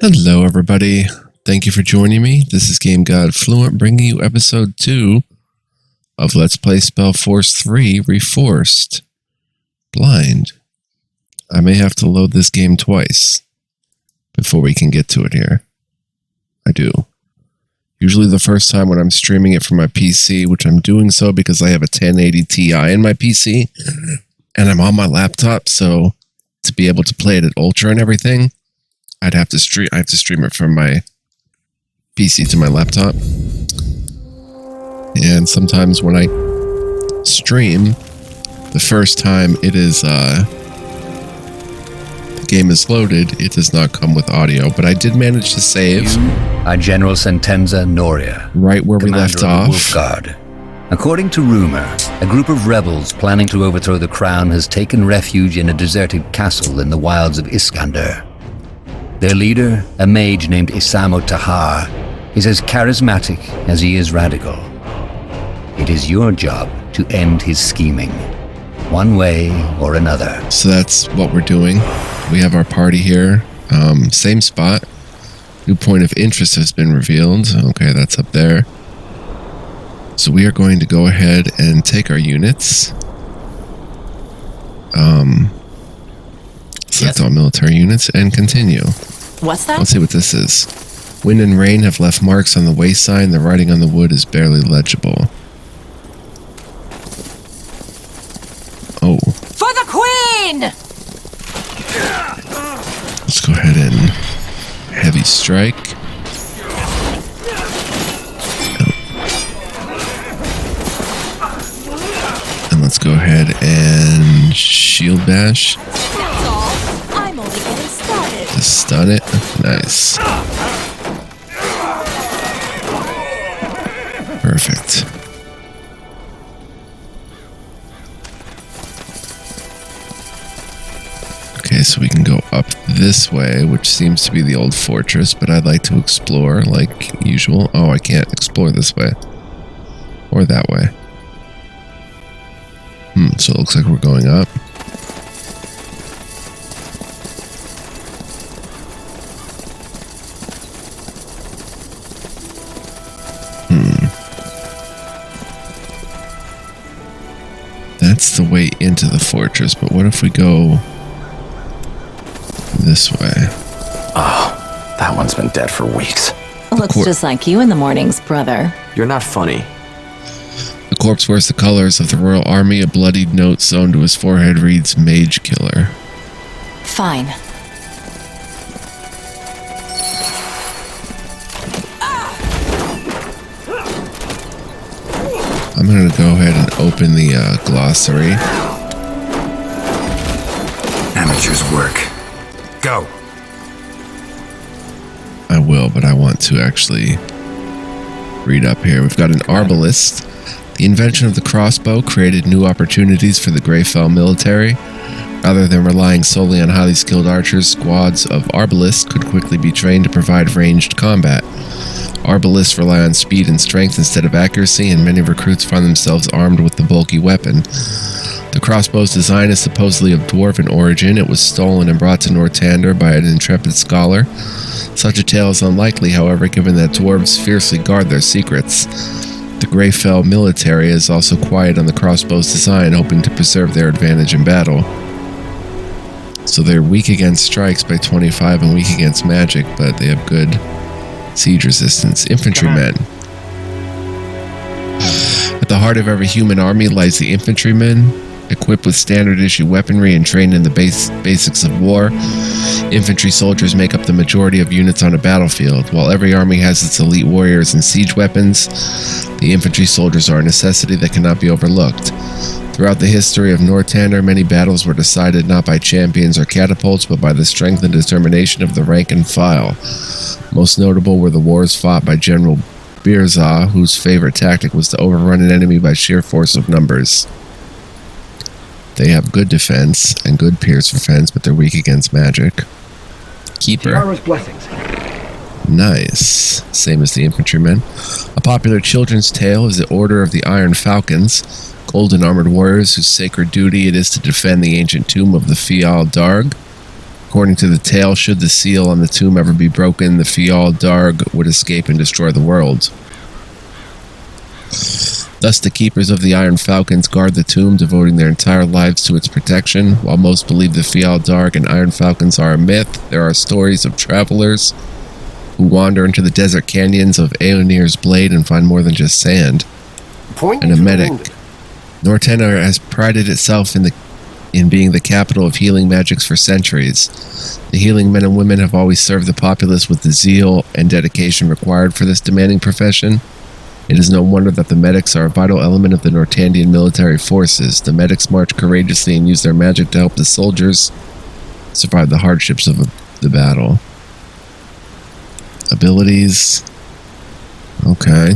Hello, everybody. Thank you for joining me. This is Game God Fluent, bringing you episode 2 of Let's Play Spellforce 3 Reforced. Blind. I may have to load this game twice before we can get to it here. I do. Usually the first time when I'm streaming it from my PC, which I'm doing so because I have a 1080 Ti in my PC, and I'm on my laptop, so to be able to play it at Ultra and everything, I have to stream it from my PC to my laptop. And sometimes when I stream, the first time it is the game is loaded, it does not come with audio, but I did manage to save. You are General Sentenza Noria, right where we left off. Wolf Guard. According to rumor, a group of rebels planning to overthrow the crown has taken refuge in a deserted castle in the wilds of Iskander. Their leader, a mage named Isamo Tahar, is as charismatic as he is radical. It is your job to end his scheming, one way or another. So that's what we're doing. We have our party here. Same spot. New point of interest has been revealed. Okay, that's up there. So we are going to go ahead and take our units. So that's all military units, and continue. What's that? Let's see what this is. Wind and rain have left marks on the wayside. The writing on the wood is barely legible. Oh. For the Queen! Let's go ahead and heavy strike. And let's go ahead and shield bash. That's all. I'm only getting started. Just stun it. Nice. Perfect. Okay, so we can go up this way, which seems to be the old fortress, but I'd like to explore like usual. Oh, I can't explore this way. Or that way. So it looks like we're going up. That's the way into the fortress, but what if we go this way? Oh, that one's been dead for weeks. Looks just like you in the mornings, brother. You're not funny. The corpse wears the colors of the Royal Army. A bloodied note sewn to his forehead reads, Mage Killer. Fine. I'm going to go ahead and open the glossary. Amateur's work. Go. I will, but I want to actually read up here. We've got an arbalist. The invention of the crossbow created new opportunities for the Greyfell military. Rather than relying solely on highly skilled archers, squads of arbalists could quickly be trained to provide ranged combat. Arbalists rely on speed and strength instead of accuracy, and many recruits find themselves armed with the bulky weapon. The crossbow's design is supposedly of dwarven origin. It was stolen and brought to Northander by an intrepid scholar. Such a tale is unlikely, however, given that dwarves fiercely guard their secrets. The Greyfell military is also quiet on the crossbow's design, hoping to preserve their advantage in battle. So they're weak against strikes by 25 and weak against magic, but they have good siege resistance. Infantrymen. At the heart of every human army lies the infantryman, equipped with standard issue weaponry and trained in the basics of war. Infantry soldiers make up the majority of units on a battlefield. While every army has its elite warriors and siege weapons, the infantry soldiers are a necessity that cannot be overlooked. Throughout the history of Northander, many battles were decided not by champions or catapults, but by the strength and determination of the rank and file. Most notable were the wars fought by General Birza, whose favorite tactic was to overrun an enemy by sheer force of numbers. They have good defense and good pierce defense, but they're weak against magic. Keeper. Nice. Same as the infantrymen. A popular children's tale is the Order of the Iron Falcons, golden armored warriors whose sacred duty it is to defend the ancient tomb of the Fial Darg. According to the tale, should the seal on the tomb ever be broken, the Fial Darg would escape and destroy the world. Thus, the keepers of the Iron Falcons guard the tomb, devoting their entire lives to its protection. While most believe the Fial Darg and Iron Falcons are a myth, there are stories of travelers who wander into the desert canyons of Aeonir's Blade and find more than just sand. And a medic. Nortenor has prided itself in being the capital of healing magics for centuries. The healing men and women have always served the populace with the zeal and dedication required for this demanding profession. It is no wonder that the medics are a vital element of the Nortandian military forces. The medics march courageously and use their magic to help the soldiers survive the hardships of the battle. Abilities. Okay.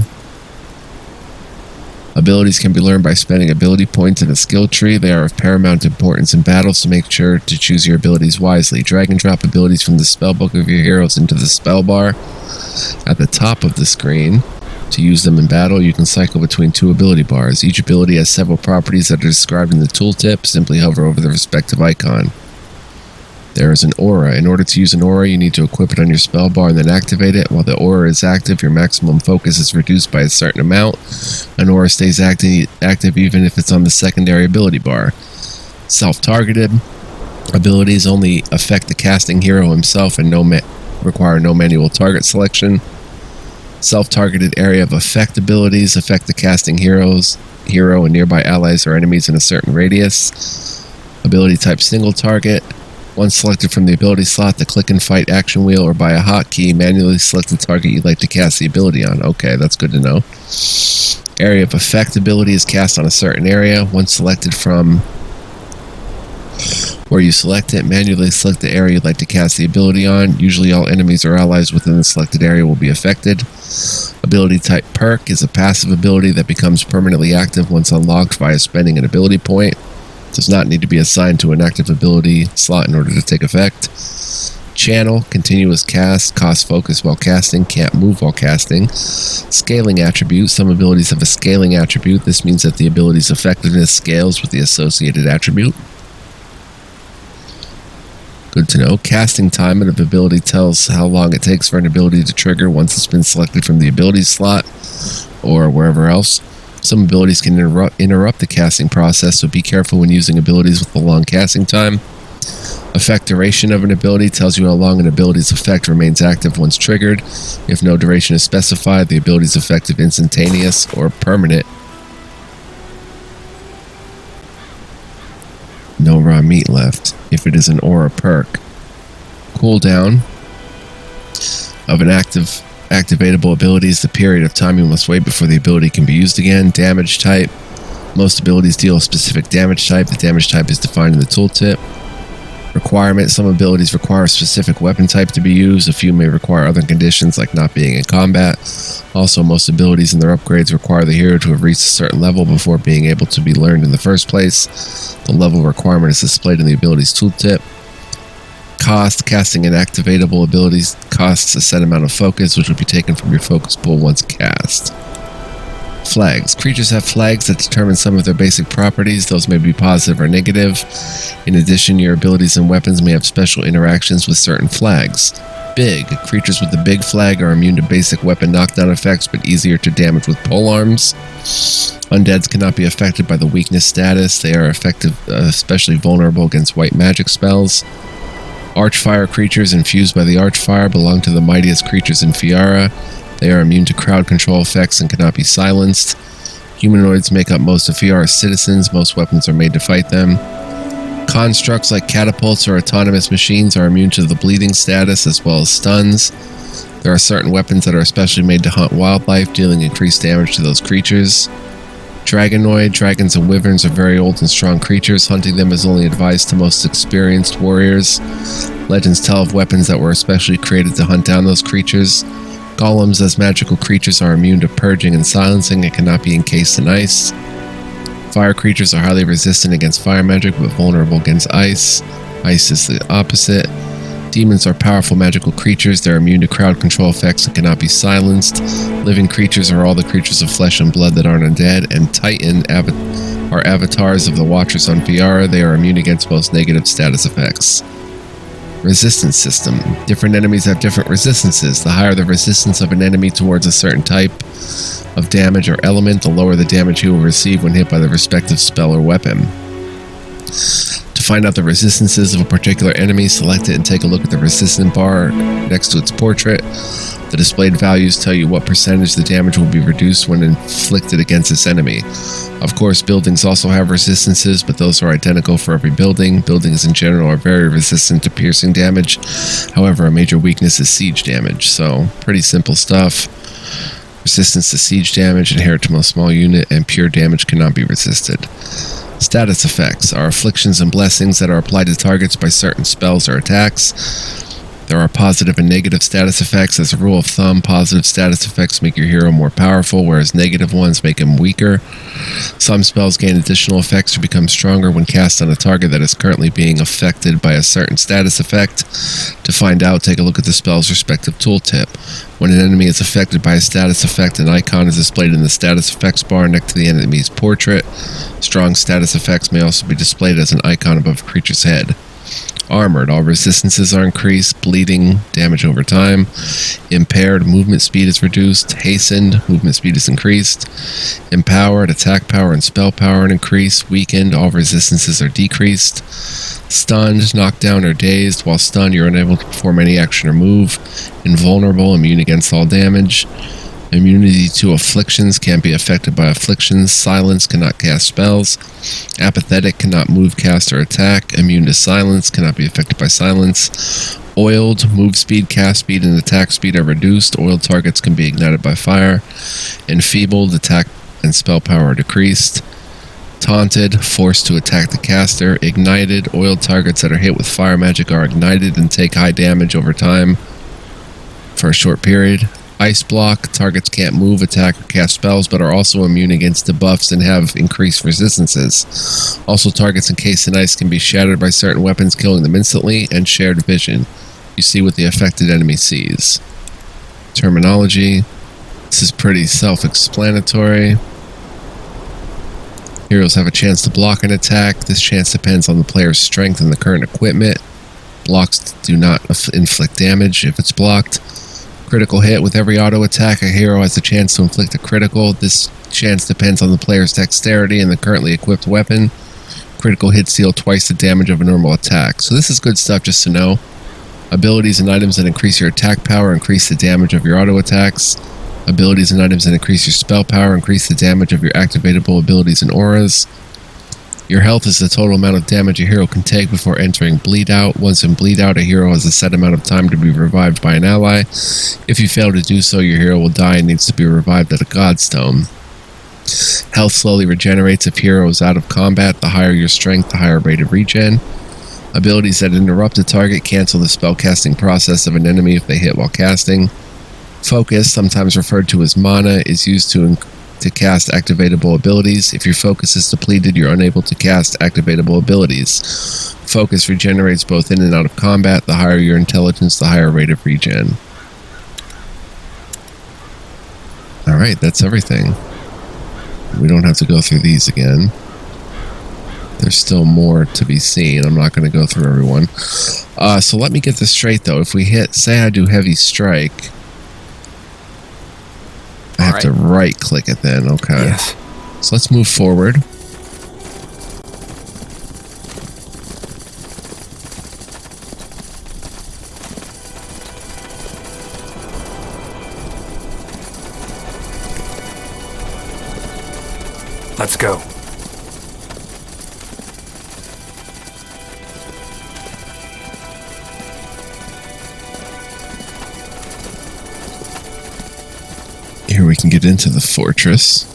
Abilities can be learned by spending ability points in a skill tree. They are of paramount importance in battles, so make sure to choose your abilities wisely. Drag and drop abilities from the spellbook of your heroes into the spell bar at the top of the screen. To use them in battle, you can cycle between two ability bars. Each ability has several properties that are described in the tooltip. Simply hover over the respective icon. There is an aura. In order to use an aura, you need to equip it on your spell bar and then activate it. While the aura is active, your maximum focus is reduced by a certain amount. An aura stays active even if it's on the secondary ability bar. Self-targeted abilities only affect the casting hero himself and require no manual target selection. Self-targeted area of effect abilities affect the casting hero and nearby allies or enemies in a certain radius. Ability type single target. Once selected from the ability slot, the click and fight action wheel or by a hotkey, manually select the target you'd like to cast the ability on. Okay, that's good to know. Area of effect ability is cast on a certain area. Once selected from where you select it, manually select the area you'd like to cast the ability on. Usually all enemies or allies within the selected area will be affected. Ability type perk is a passive ability that becomes permanently active once unlocked via spending an ability point. Does not need to be assigned to an active ability slot in order to take effect. Channel, continuous cast, cost focus while casting, can't move while casting. Scaling attribute, some abilities have a scaling attribute. This means that the ability's effectiveness scales with the associated attribute. Good to know. Casting time, an ability tells how long it takes for an ability to trigger once it's been selected from the ability slot or wherever else. Some abilities can interrupt the casting process, so be careful when using abilities with a long casting time. Effect duration of an ability tells you how long an ability's effect remains active once triggered. If no duration is specified, the ability is effective instantaneous or permanent. No raw meat left. If it is an aura perk. Cooldown of an activatable ability is the period of time you must wait before the ability can be used again. Damage type. Most abilities deal a specific damage type. The damage type is defined in the tooltip. Requirement. Some abilities require a specific weapon type to be used. A few may require other conditions like not being in combat. Also, most abilities and their upgrades require the hero to have reached a certain level before being able to be learned in the first place. The level requirement is displayed in the abilities tooltip. Cost. Casting an activatable abilities costs a set amount of focus, which will be taken from your focus pool once cast. Flags. Creatures have flags that determine some of their basic properties. Those may be positive or negative. In addition, your abilities and weapons may have special interactions with certain flags. Big. Creatures with the big flag are immune to basic weapon knockdown effects, but easier to damage with polearms. Undeads cannot be affected by the weakness status. They are especially vulnerable against white magic spells. Archfire creatures infused by the Archfire belong to the mightiest creatures in Fiara. They are immune to crowd control effects and cannot be silenced. Humanoids make up most of Fiara's citizens. Most weapons are made to fight them. Constructs like catapults or autonomous machines are immune to the bleeding status as well as stuns. There are certain weapons that are especially made to hunt wildlife, dealing increased damage to those creatures. Dragonoid. Dragons and wyverns are very old and strong creatures. Hunting them is only advised to most experienced warriors. Legends tell of weapons that were especially created to hunt down those creatures. Golems, as magical creatures, are immune to purging and silencing and cannot be encased in ice. Fire creatures are highly resistant against fire magic but vulnerable against ice. Ice is the opposite. Demons are powerful magical creatures. They're immune to crowd control effects and cannot be silenced. Living creatures are all the creatures of flesh and blood that aren't undead. And Titan are avatars of the Watchers on Fiara. They are immune against most negative status effects. Resistance system. Different enemies have different resistances. The higher the resistance of an enemy towards a certain type of damage or element, the lower the damage he will receive when hit by the respective spell or weapon. To find out the resistances of a particular enemy, select it and take a look at the resistance bar next to its portrait. The displayed values tell you what percentage the damage will be reduced when inflicted against this enemy. Of course, buildings also have resistances, but those are identical for every building. Buildings in general are very resistant to piercing damage. However, a major weakness is siege damage, so pretty simple stuff. Resistance to siege damage inherit to most small unit, and pure damage cannot be resisted. Status effects are afflictions and blessings that are applied to targets by certain spells or attacks. There are positive and negative status effects. As a rule of thumb, positive status effects make your hero more powerful, whereas negative ones make him weaker. Some spells gain additional effects or become stronger when cast on a target that is currently being affected by a certain status effect. To find out, take a look at the spell's respective tooltip. When an enemy is affected by a status effect, an icon is displayed in the status effects bar next to the enemy's portrait. Strong status effects may also be displayed as an icon above a creature's head. Armored, all resistances are increased. Bleeding, damage over time. Impaired, movement speed is reduced. Hastened, movement speed is increased. Empowered, attack power and spell power are increased. Weakened, all resistances are decreased. Stunned, knocked down or dazed. While stunned, you're unable to perform any action or move. Invulnerable, immune against all damage. Immunity to afflictions, can't be affected by afflictions. Silence, cannot cast spells. Apathetic, cannot move, cast, or attack. Immune to silence, cannot be affected by silence. Oiled, move speed, cast speed, and attack speed are reduced. Oiled targets can be ignited by fire. Enfeebled, attack and spell power are decreased. Taunted, forced to attack the caster. Ignited, oiled targets that are hit with fire magic are ignited and take high damage over time for a short period. Ice block, targets can't move, attack, or cast spells, but are also immune against debuffs and have increased resistances. Also, targets encased in ice can be shattered by certain weapons, killing them instantly, and shared vision. You see what the affected enemy sees. Terminology. This is pretty self-explanatory. Heroes have a chance to block an attack. This chance depends on the player's strength and the current equipment. Blocks do not inflict damage if it's blocked. Critical hit. With every auto attack, a hero has a chance to inflict a critical. This chance depends on the player's dexterity and the currently equipped weapon. Critical hits deal twice the damage of a normal attack. So this is good stuff just to know. Abilities and items that increase your attack power increase the damage of your auto attacks. Abilities and items that increase your spell power increase the damage of your activatable abilities and auras. Your health is the total amount of damage a hero can take before entering Bleed Out. Once in Bleed Out, a hero has a set amount of time to be revived by an ally. If you fail to do so, your hero will die and needs to be revived at a Godstone. Health slowly regenerates if hero is out of combat. The higher your strength, the higher rate of regen. Abilities that interrupt a target cancel the spellcasting process of an enemy if they hit while casting. Focus, sometimes referred to as mana, is used to cast activatable abilities. If your focus is depleted, you're unable to cast activatable abilities. Focus regenerates both in and out of combat. The higher your intelligence, the higher rate of regen. Alright, that's everything. We don't have to go through these again. There's still more to be seen. I'm not going to go through everyone. So let me get this straight though. If we hit, say I do heavy strike, I have to right click it then, okay. Yes. So let's move forward. Let's go. Here we can get into the fortress.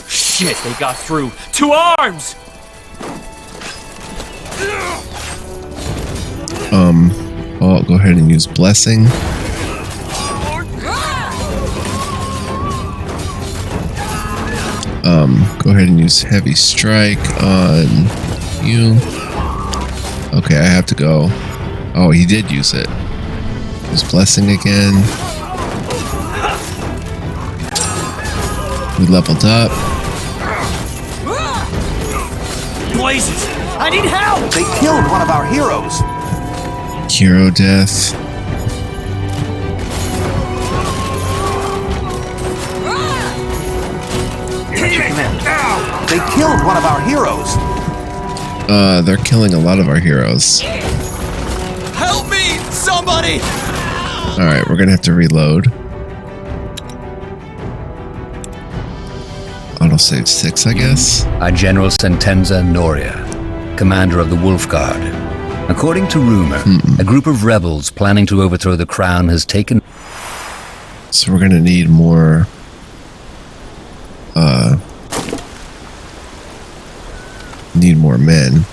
Shit, they got through. 2 arms! I'll go ahead and use Blessing. Go ahead and use Heavy Strike on you. Okay, I have to go. Oh, he did use it. Use Blessing again. We leveled up. Blazes! I need help! They killed one of our heroes. Hero death. They killed one of our heroes. They're killing a lot of our heroes. Help me! Somebody! Alright, we're gonna have to reload. Autosave 6, I guess. Our General Sentenza Noria, commander of the Wolf Guard. According to rumor, a group of rebels planning to overthrow the crown has taken... So we're gonna need more... need more men.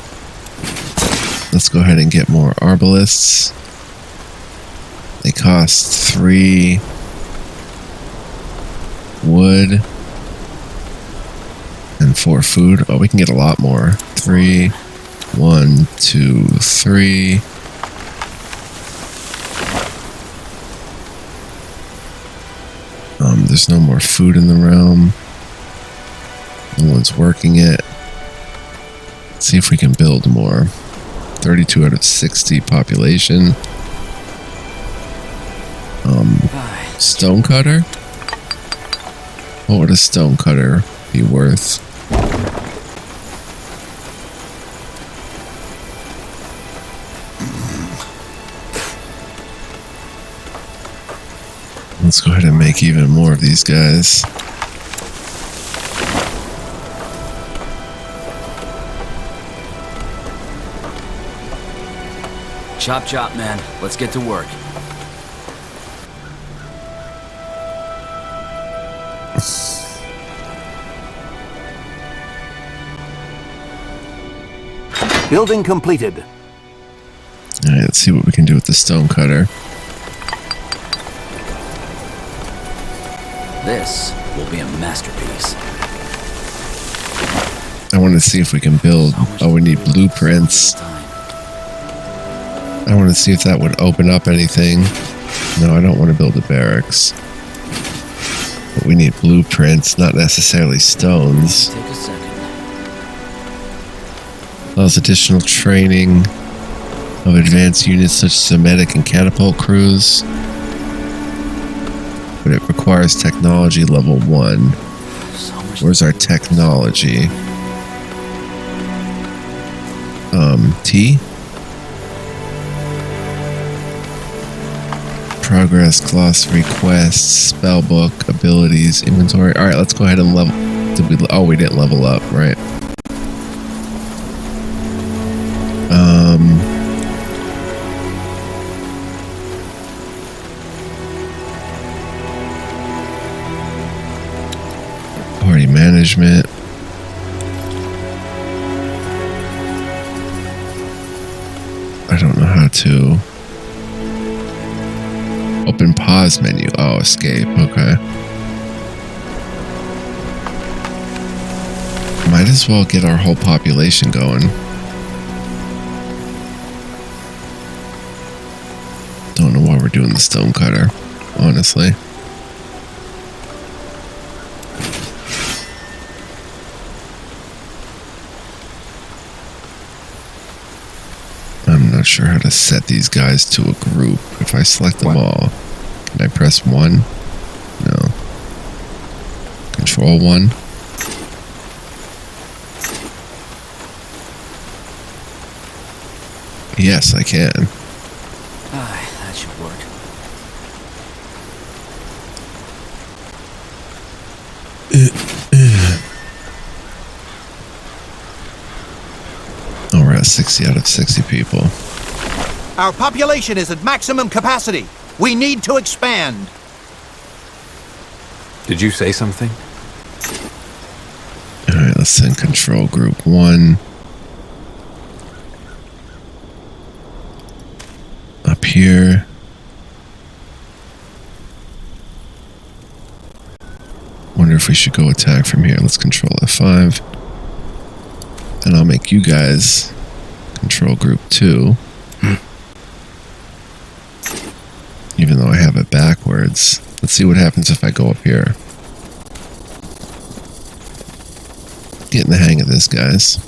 Let's go ahead and get more arbalists. They cost 3 wood and 4 food. Oh, we can get a lot more. 3, 1, 2, 3. There's no more food in the realm. No one's working it. Let's see if we can build more. 32 out of 60 population. Stonecutter? What would a stonecutter be worth? Let's go ahead and make even more of these guys. Chop chop, man. Let's get to work. Building completed. Alright, let's see what we can do with the stonecutter. This will be a masterpiece. I want to see if we can build... Oh, we need blueprints. I want to see if that would open up anything. No, I don't want to build a barracks. But we need blueprints, not necessarily stones. Take a second. Allows additional training of advanced units such as the medic and catapult crews. But it requires technology level 1. Where's our technology? T? Progress, glossary, quests, spellbook, abilities, inventory. Alright, let's go ahead and level... we didn't level up, right? Party management. I don't know how to... Open pause menu. Oh, escape. Okay. Might as well get our whole population going. Don't know why we're doing the stonecutter, honestly. I'm not sure how to set these guys to a group. If I select them all, can I press 1? No. Control 1. Yes, I can. That should work. Oh, we're at 60 out of 60 people. Our population is at maximum capacity. We need to expand. Did you say something? Alright, let's send control group 1. Up here. Wonder if we should go attack from here. Let's control F5. And I'll make you guys control group 2. Even though I have it backwards. Let's see what happens if I go up here. Getting the hang of this, guys.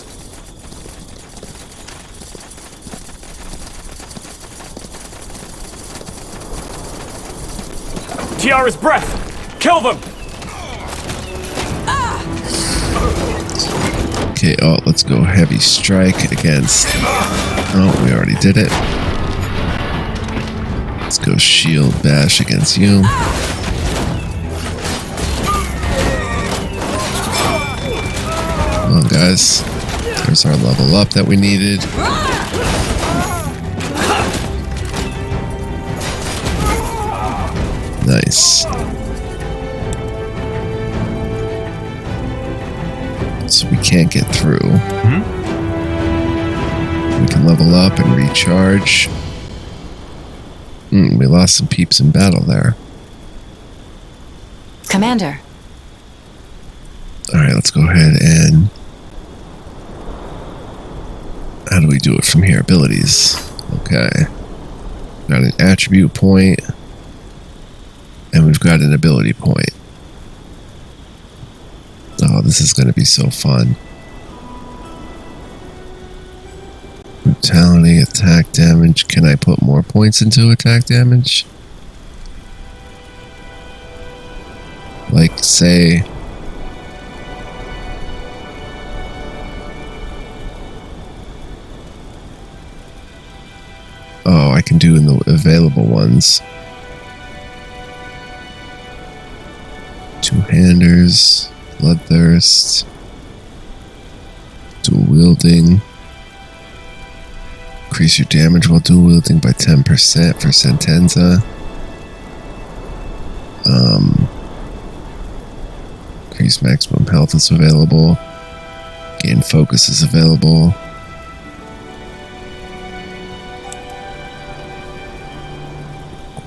Tiara's breath! Kill them! Okay, oh, let's go heavy strike against... Oh, we already did it. Let's go shield bash against you. Come on, guys. There's our level up that we needed. Nice. So we can't get through. We can level up and recharge. We lost some peeps in battle there. Commander. Alright, let's go ahead and... How do we do it from here? Abilities. Okay. Got an attribute point. And we've got an ability point. Oh, this is going to be so fun. Brutality, attack damage. Can I put more points into attack damage? Like, say... Oh, I can do in the available ones. Two-handers, bloodthirst, dual wielding. Increase your damage while dual wielding by 10% for Sentenza. Increase maximum health is available. Gain focus is available.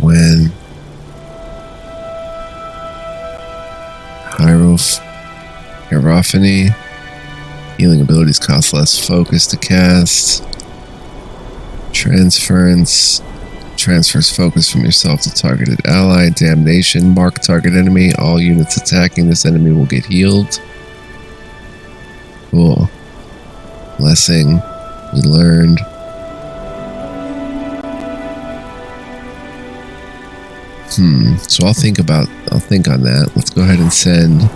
Gwen. Hierophany. Healing abilities cost less focus to cast. Transference. Transfers focus from yourself to targeted ally. Damnation. Mark target enemy. All units attacking this enemy will get healed. Cool. Blessing. We learned. So I'll think on that. Let's go ahead and send.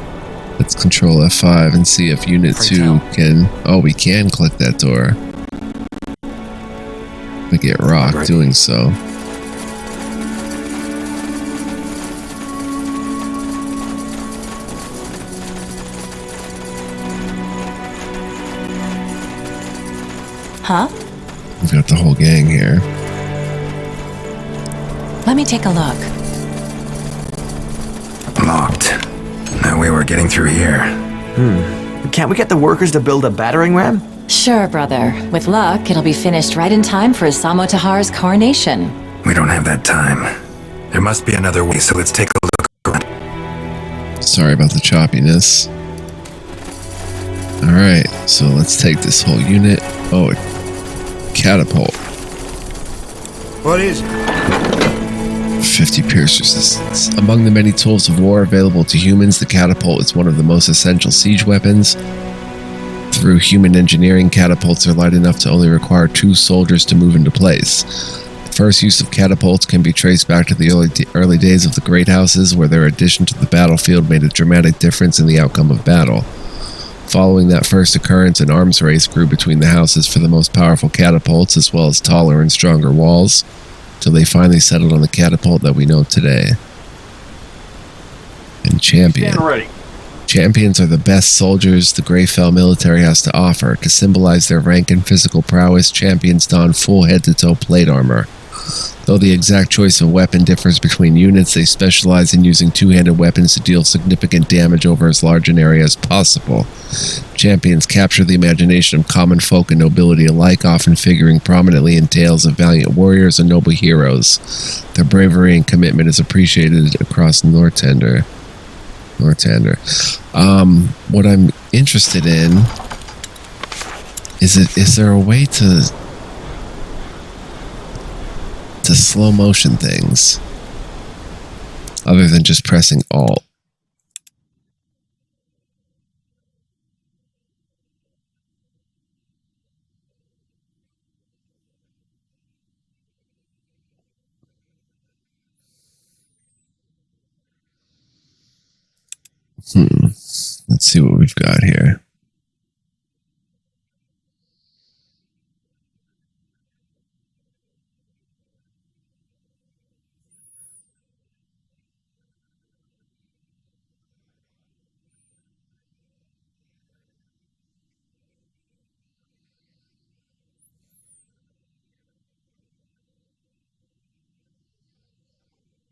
Let's control F5 and see if Unit 2 can... Oh, we can click that door. I get rocked doing so. Huh? We've got the whole gang here. Let me take a look. Locked. No way we're getting through here. Can't we get the workers to build a battering ram? Sure, brother. With luck, it'll be finished right in time for Isamo Tahar's coronation. We don't have that time. There must be another way, so let's take a look around. Sorry about the choppiness. Alright, so let's take this whole unit. Oh, catapult. What is it? 50 pierce resistance. Among the many tools of war available to humans, the catapult is one of the most essential siege weapons. Through human engineering, catapults are light enough to only require 2 soldiers to move into place. The first use of catapults can be traced back to the early days of the Great Houses, where their addition to the battlefield made a dramatic difference in the outcome of battle. Following that first occurrence, an arms race grew between the houses for the most powerful catapults, as well as taller and stronger walls, till they finally settled on the catapult that we know today. And champion. Stand ready. Champions are the best soldiers the Greyfell military has to offer. To symbolize their rank and physical prowess, champions don full head-to-toe plate armor. Though the exact choice of weapon differs between units, they specialize in using two-handed weapons to deal significant damage over as large an area as possible. Champions capture the imagination of common folk and nobility alike, often figuring prominently in tales of valiant warriors and noble heroes. Their bravery and commitment is appreciated across Northander. What I'm interested in is there a way to slow motion things other than just pressing Alt? Let's see what we've got here.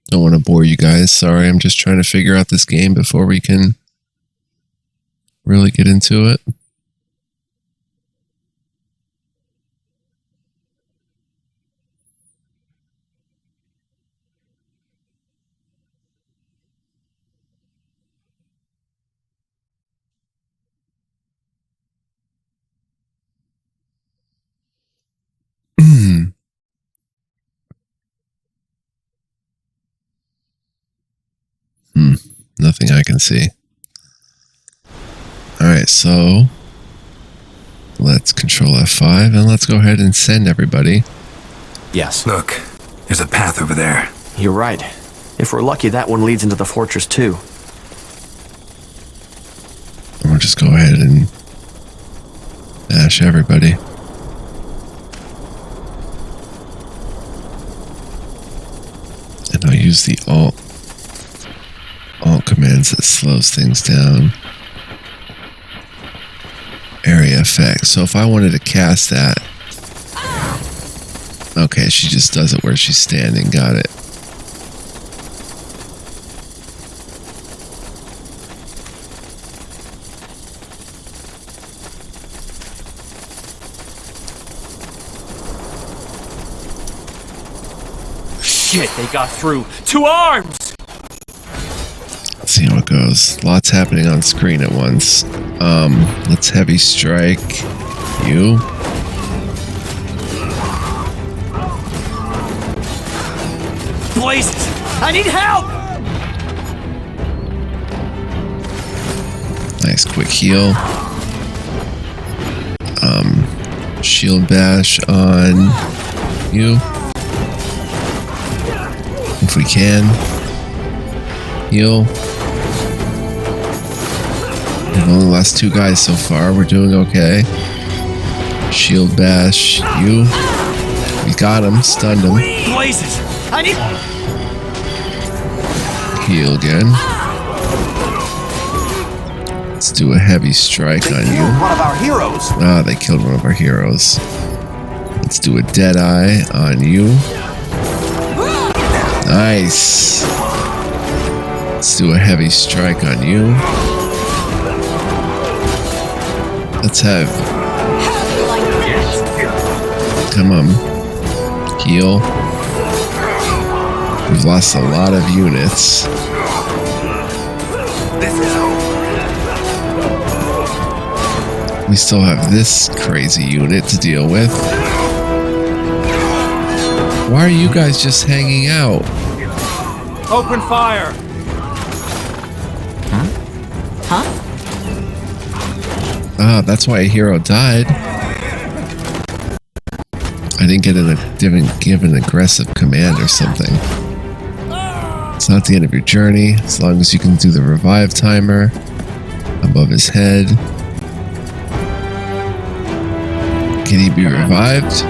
Don't want to bore you guys. Sorry, I'm just trying to figure out this game before we can really get into it. Nothing I can see. Alright, so let's control F5 and let's go ahead and send everybody. Yes. Look, there's a path over there. You're right. If we're lucky, that one leads into the fortress too. And we'll just go ahead and bash everybody. And I'll use the alt commands that slows things down. Area effect. So if I wanted to cast that. Okay, she just does it where she's standing. Got it. Shit, they got through. 2 arms! Let's see how it goes. Lots happening on screen at once. Let's heavy strike you. Blazes! I need help! Nice quick heal. Shield bash on you. If we can. Heal. We've only lost 2 guys so far. We're doing okay. Shield bash you. We got him. Stunned him. Blazes! I need... Heal again. Let's do a heavy strike on you. One of our heroes. Ah, they killed one of our heroes. Let's do a dead eye on you. Nice. Let's do a heavy strike on you. Let's have... Come on. Heal. We've lost a lot of units. This is We still have this crazy unit to deal with. Why are you guys just hanging out? Open fire! Huh? Ah, that's why a hero died. I didn't give an aggressive command or something. It's not the end of your journey, as long as you can do the revive timer above his head. Can he be revived?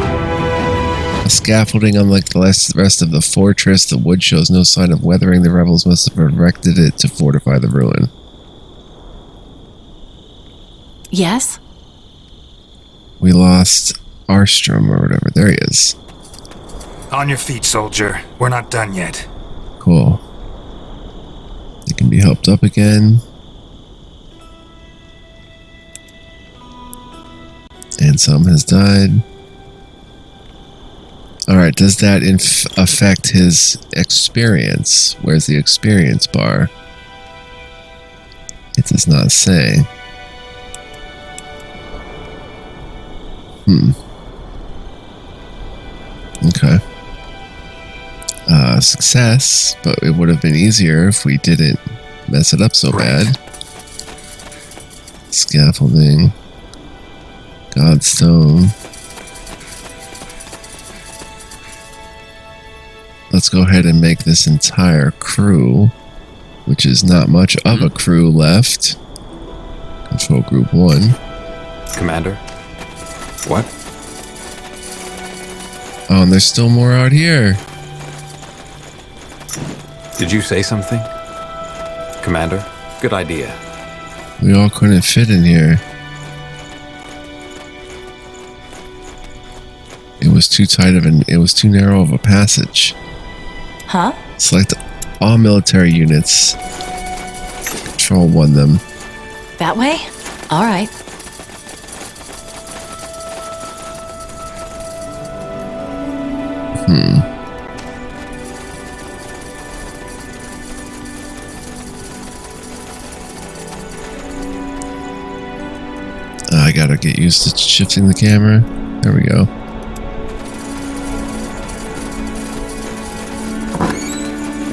A scaffolding unlike the rest of the fortress, the wood shows no sign of weathering. The rebels must have erected it to fortify the ruin. Yes? We lost Arstrom or whatever. There he is. On your feet, soldier. We're not done yet. Cool. It can be helped up again. And some has died. Alright, does that affect his experience? Where's the experience bar? It does not say. Okay. Success, but it would have been easier if we didn't mess it up so bad. Scaffolding. Godstone. Let's go ahead and make this entire crew which is not much of a crew left. Control Group 1. Commander? What? Oh, and there's still more out here. Did you say something? Commander? Good idea. We all couldn't fit in here. It was too narrow of a passage. Huh? Select all military units. Control 1 them. That way? All right. I gotta get used to shifting the camera. There we go.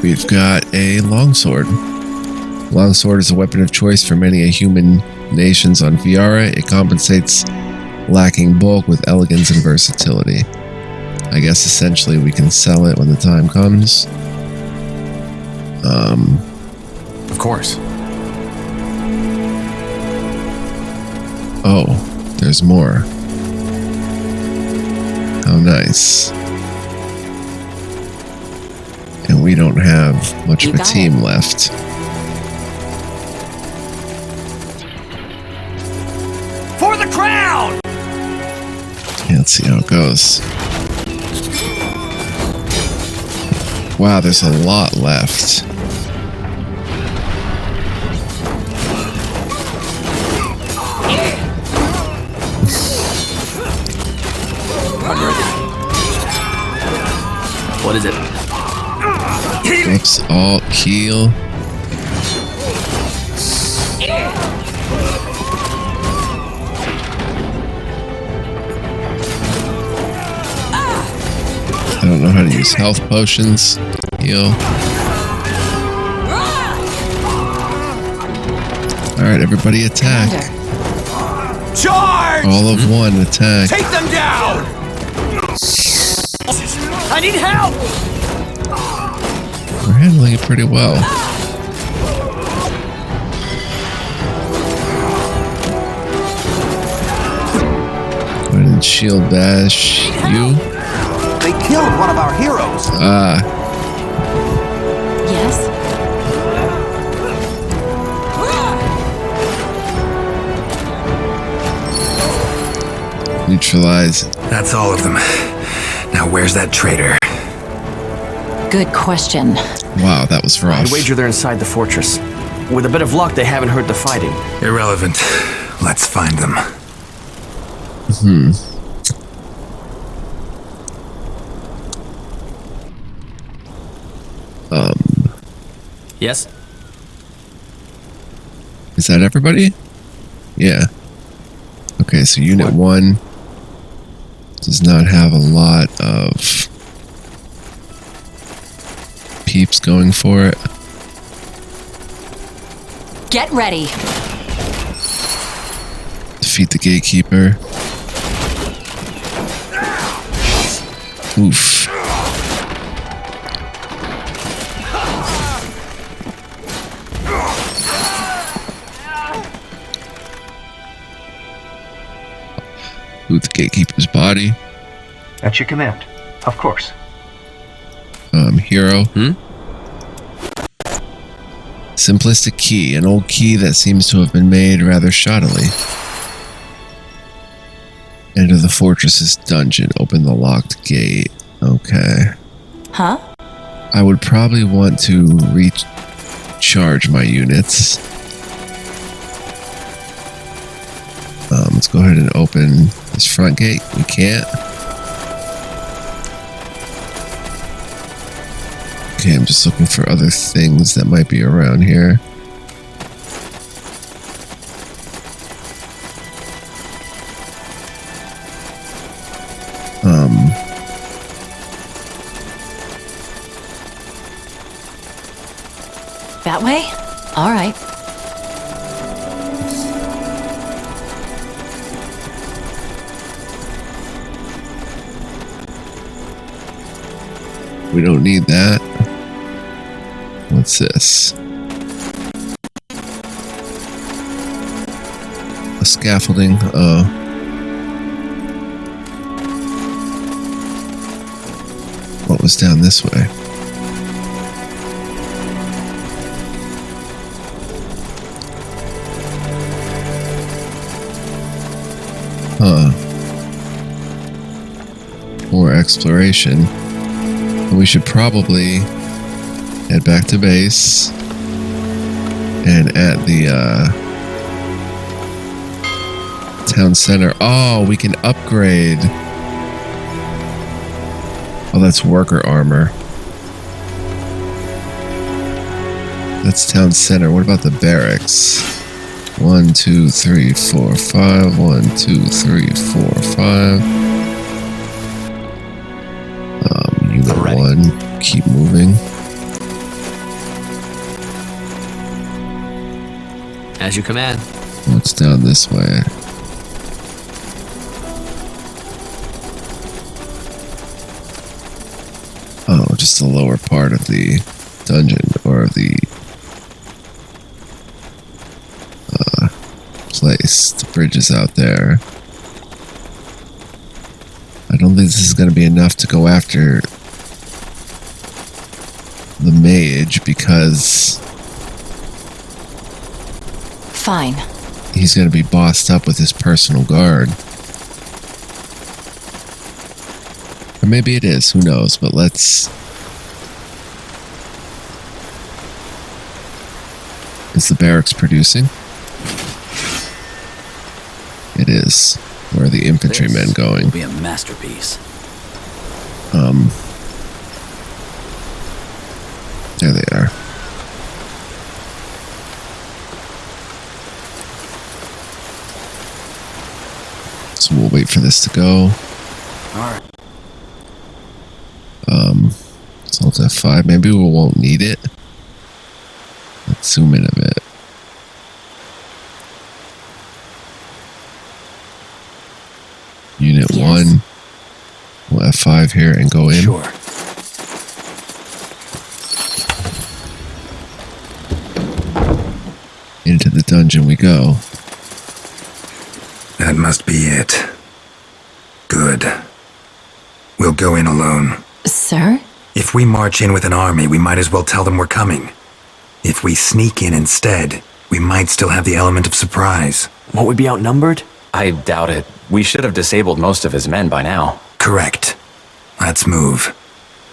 We've got a longsword. Longsword is a weapon of choice for many human nations on Viara. It compensates lacking bulk with elegance and versatility. I guess essentially we can sell it when the time comes. Of course. Oh, there's more. How nice. And we don't have much of a team left. For the crown! Yeah, let's see how it goes. Wow, there's a lot left. I'm ready. What is it? Oops, alt, heal. I don't know how to use health potions. Heal. Alright, everybody attack. Charge! All of one attack. Take them down! I need help! We're handling it pretty well. Go ahead and shield bash you. They killed one of our heroes. Ah. Yes? Neutralize. That's all of them. Now where's that traitor? Good question. Wow, that was rough. I'd wager they're inside the fortress. With a bit of luck, they haven't heard the fighting. Irrelevant. Let's find them. Yes? Is that everybody? Yeah. Okay, so Unit 1 does not have a lot of peeps going for it. Get ready. Defeat the gatekeeper. Oof. Loot the gatekeeper's body. At your command. Of course. Hero. Simplistic key. An old key that seems to have been made rather shoddily. Enter the fortress's dungeon. Open the locked gate. Okay. Huh? I would probably want to recharge my units. Let's go ahead and open this front gate. We can't. Okay, I'm just looking for other things that might be around here. That way? All right. We don't need that. What's this? scaffolding. What was down this way? More exploration. We should probably head back to base. And at the town center. Oh, we can upgrade. Oh, that's worker armor. That's town center. What about the barracks? 1, 2, 3, 4, 5. 1, 2, 3, 4, 5. Unit 1. Keep moving. As you command. What's down this way? Oh, just the lower part of the dungeon, or the place. The bridge is out there. I don't think this is going to be enough to go after the mage, because Fine. he's going to be bossed up with his personal guard. Or maybe it is, who knows, but let's... Is the barracks producing? It is. Where are the infantrymen going? Will be a masterpiece. There they are. So we'll wait for this to go. Alright. It's Alt F5. Maybe we won't need it. Let's zoom in a bit. Unit Yes. 1. We'll F5 here and go in. Sure. Into the dungeon we go. That must be it. Good. We'll go in alone. Sir? If we march in with an army, we might as well tell them we're coming. If we sneak in instead, we might still have the element of surprise. Won't we be outnumbered? I doubt it. We should have disabled most of his men by now. Correct. Let's move.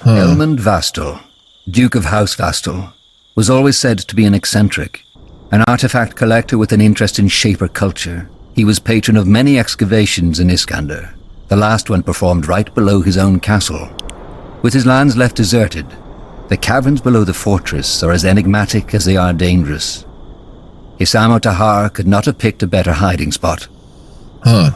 Elmund Vastal, Duke of House Vastal, was always said to be an eccentric, an artifact collector with an interest in Shaper culture. He was patron of many excavations in Iskander, the last one performed right below his own castle. With his lands left deserted, the caverns below the fortress are as enigmatic as they are dangerous. Isamo Tahar could not have picked a better hiding spot. Huh.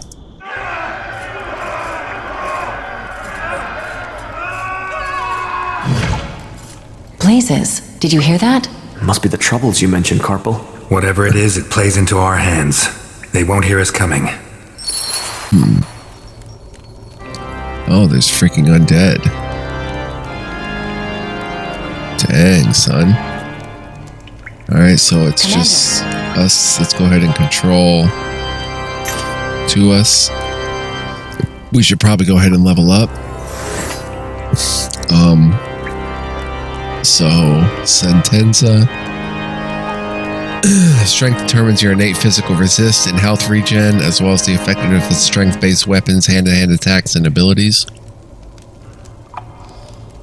Blazes. Did you hear that? Must be the troubles you mentioned, Carpal. Whatever it is, it plays into our hands. They won't hear us coming. Oh, there's freaking undead. Dang, son. Alright, so it's Commander. just us. Let's go ahead and control to us. We should probably go ahead and level up. So, Sentenza. Strength determines your innate physical resist and health regen, as well as the effectiveness of strength-based weapons, hand-to-hand attacks, and abilities.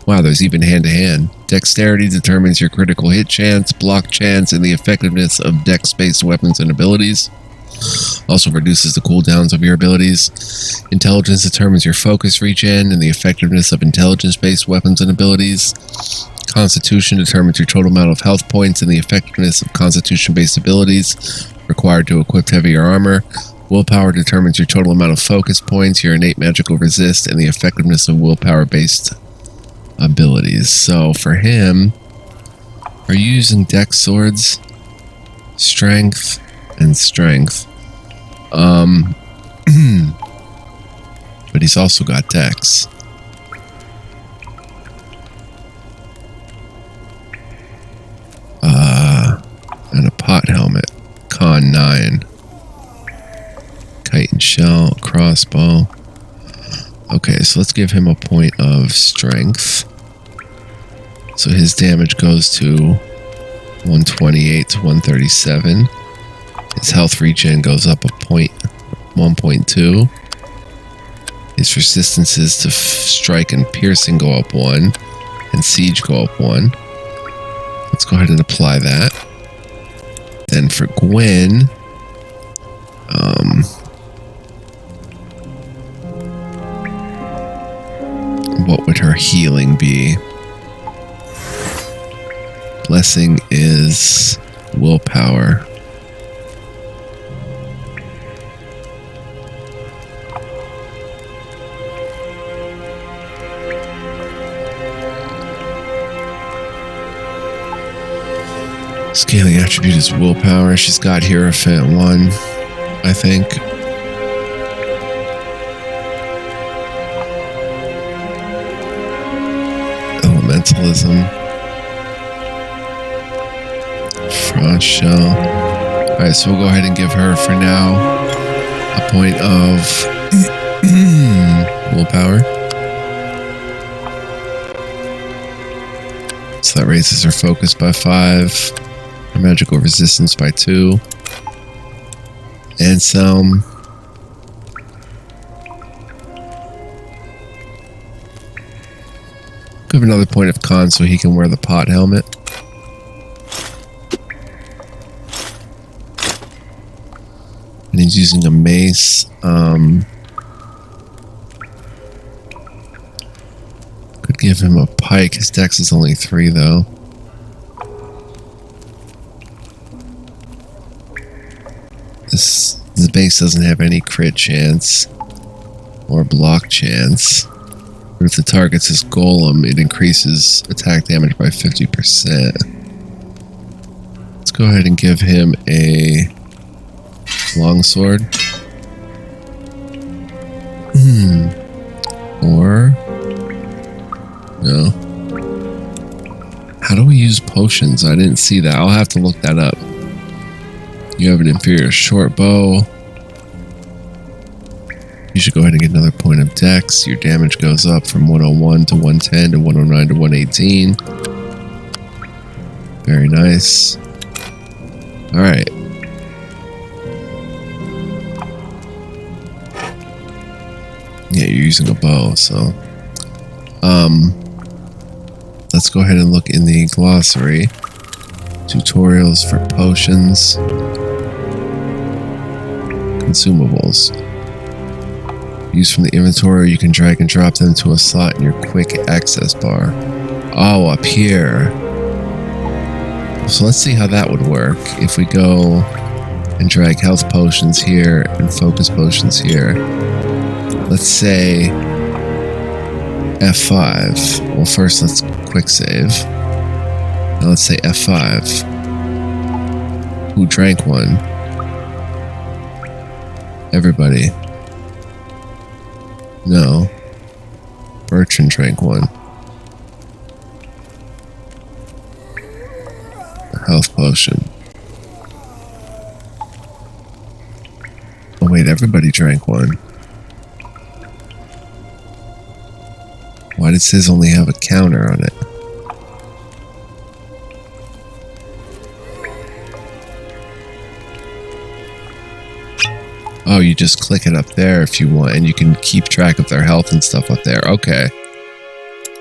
Wow, there's even hand-to-hand. Dexterity determines your critical hit chance, block chance, and the effectiveness of dex-based weapons and abilities. Also reduces the cooldowns of your abilities. Intelligence determines your focus regen and the effectiveness of intelligence-based weapons and abilities. Constitution determines your total amount of health points and the effectiveness of constitution-based abilities required to equip heavier armor. Willpower determines your total amount of focus points, your innate magical resist, and the effectiveness of willpower-based abilities. So for him, are you using dex swords? Strength and strength. But he's also got dex. And a pot helmet. Con 9. crossbow. Okay, so let's give him a point of strength. So his damage goes to 128 to 137. His health regen goes up a point, 1.2. His resistances to strike and piercing go up 1. And siege go up 1. Let's go ahead and apply that. Then for Gwen, what would her healing be? Blessing is willpower. Scaling attribute is willpower. She's got Hierophant 1, I think. Elementalism. Frost Shell. Alright, so we'll go ahead and give her for now a point of willpower. So that raises her focus by 5. Her magical resistance by 2. Anselm. Give another point of con so he can wear the pot helmet. And he's using a mace. Could give him a pike. His dex is only 3 though. The base doesn't have any crit chance or block chance. But if the target's his golem, it increases attack damage by 50%. Let's go ahead and give him a longsword. Or no. How do we use potions? I didn't see that. I'll have to look that up. You have an inferior short bow. You should go ahead and get another point of dex. Your damage goes up from 101 to 110 to 109 to 118. Very nice. Alright. Yeah, you're using a bow, so. Let's go ahead and look in the glossary. Tutorials for potions. Consumables. Used from the inventory, you can drag and drop them to a slot in your quick access bar. Oh, up here. So let's see how that would work if we go and drag health potions here and focus potions here. Let's say F5. Well, first let's quick save. Now let's say F5. Who drank one? Everybody. No. Bertrand drank one. A health potion. Oh wait, everybody drank one. Why does his only have a counter on it? Oh, you just click it up there if you want, and you can keep track of their health and stuff up there. Okay.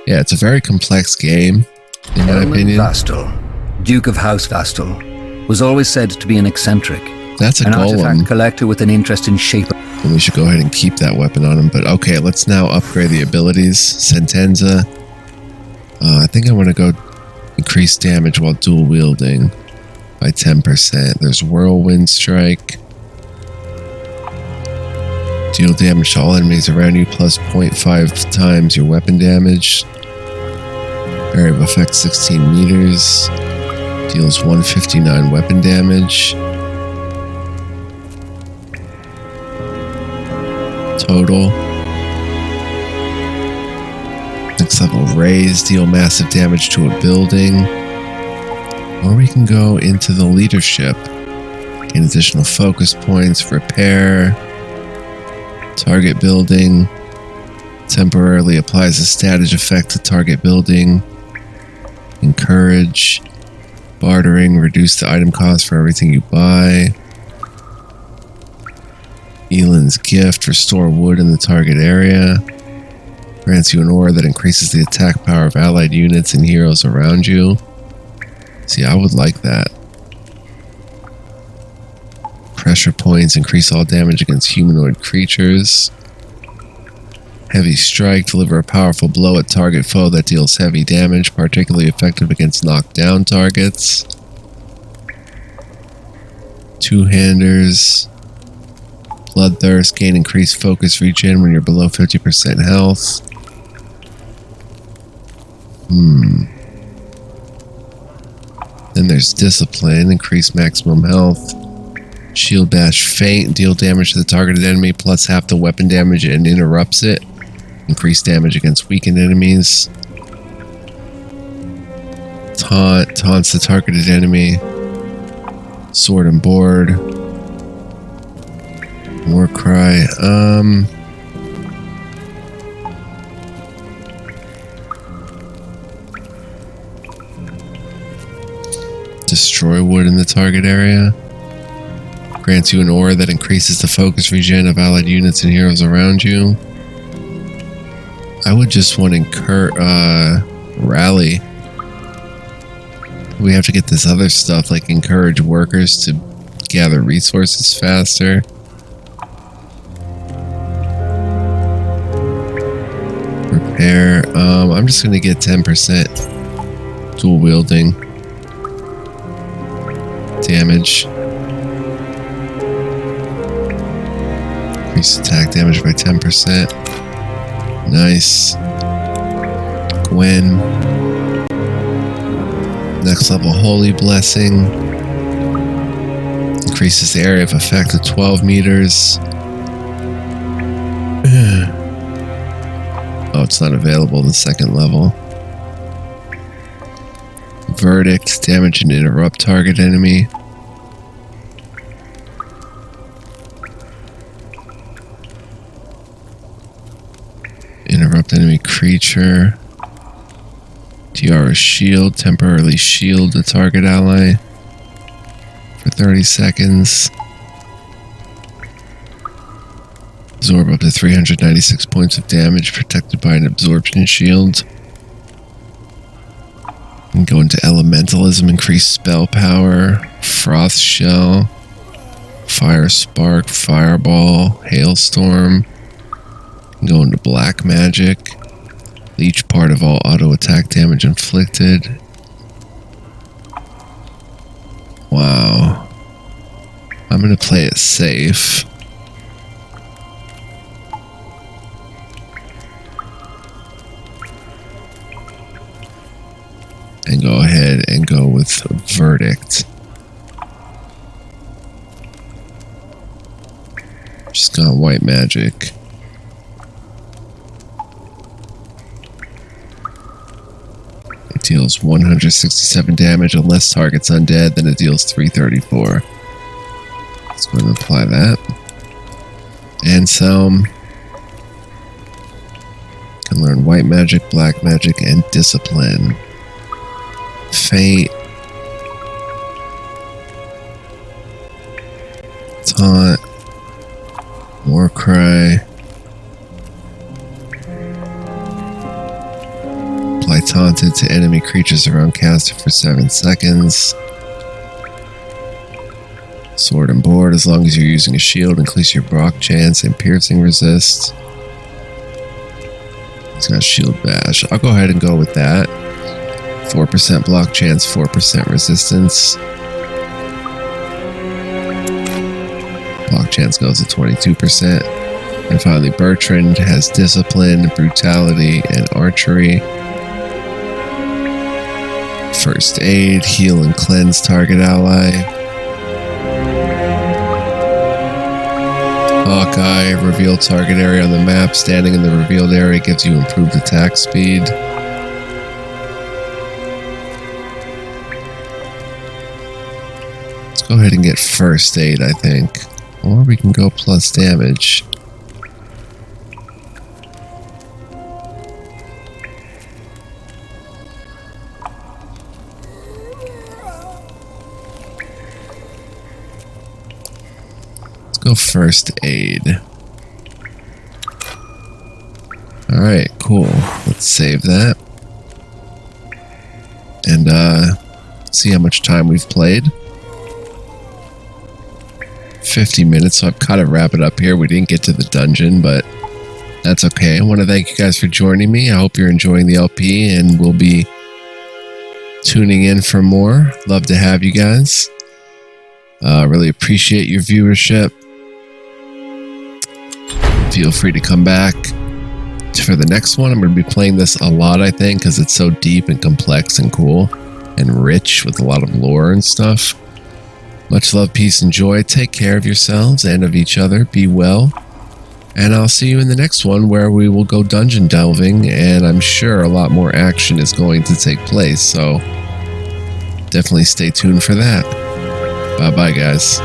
Yeah, it's a very complex game, in my opinion. Vastal, Duke of House Vastal, was always said to be an eccentric. That's a an golem. Artifact collector with an interest in shape. And we should go ahead and keep that weapon on him. But okay, let's now upgrade the abilities. Sentenza. I think I want to go increase damage while dual wielding by 10%. There's Whirlwind Strike. Deal damage to all enemies around you plus 0.5 times your weapon damage. Area of effect 16 meters. Deals 159 weapon damage. Total. Next level, raise. Deal massive damage to a building. Or we can go into the leadership. Gain additional focus points. Repair. Target building. Temporarily applies a status effect to target building. Encourage. Bartering. Reduce the item cost for everything you buy. Elin's gift. Restore wood in the target area. Grants you an aura that increases the attack power of allied units and heroes around you. See, I would like that. Pressure points. Increase all damage against humanoid creatures. Heavy strike. Deliver a powerful blow at target foe that deals heavy damage, particularly effective against knockdown targets. Two-handers. Bloodthirst. Gain increased focus regen when you're below 50% health. Then there's discipline. Increase maximum health. Shield bash feint. Deal damage to the targeted enemy plus half the weapon damage and interrupts it. Increase damage against weakened enemies. Taunt. Taunts the targeted enemy. Sword and board. War cry. Destroy wood in the target area. Grants you an aura that increases the focus regen of allied units and heroes around you. I would just want to rally. We have to get this other stuff, like encourage workers to gather resources faster. Repair. I'm just going to get 10% dual wielding damage. Increase attack damage by 10%. Nice. Gwen. Next level, Holy Blessing. Increases the area of effect to 12 meters. Oh, it's not available in the second level. Verdict. Damage and interrupt target enemy. Interrupt enemy creature. Tiara shield. Temporarily shield the target ally for 30 seconds. Absorb up to 396 points of damage protected by an absorption shield. And go into elementalism. Increase spell power. Froth shell. Fire spark. Fireball. Hailstorm. Go into black magic. Leech part of all auto attack damage inflicted. Wow. I'm going to play it safe. And go ahead and go with Verdict. Just got white magic. Deals 167 damage unless target's undead, then it deals 334. Let's go ahead and apply that. Anselm can learn white magic, black magic, and discipline. Fate. Taunt. War cry. Apply taunted to enemy creatures around caster for 7 seconds. Sword and board. As long as you're using a shield, increase your block chance and piercing resist. He's got shield bash. I'll go ahead and go with that. 4% block chance, 4% resistance. Block chance goes to 22%. And finally, Bertrand has discipline, brutality, and archery. First aid, heal and cleanse target ally. Hawkeye, reveal target area on the map. Standing in the revealed area gives you improved attack speed. Let's go ahead and get first aid, I think. Or we can go plus damage. Go first aid. Alright, cool. Let's save that. And see how much time we've played. 50 minutes, so I've got to wrap it up here. We didn't get to the dungeon, but that's okay. I want to thank you guys for joining me. I hope you're enjoying the LP, and we'll be tuning in for more. Love to have you guys. Really appreciate your viewership. Feel free to come back for the next one. I'm going to be playing this a lot, I think, because it's so deep and complex and cool and rich with a lot of lore and stuff. Much love, peace, and joy. Take care of yourselves and of each other. Be well. And I'll see you in the next one, where we will go dungeon delving, and I'm sure a lot more action is going to take place, so definitely stay tuned for that. Bye-bye, guys.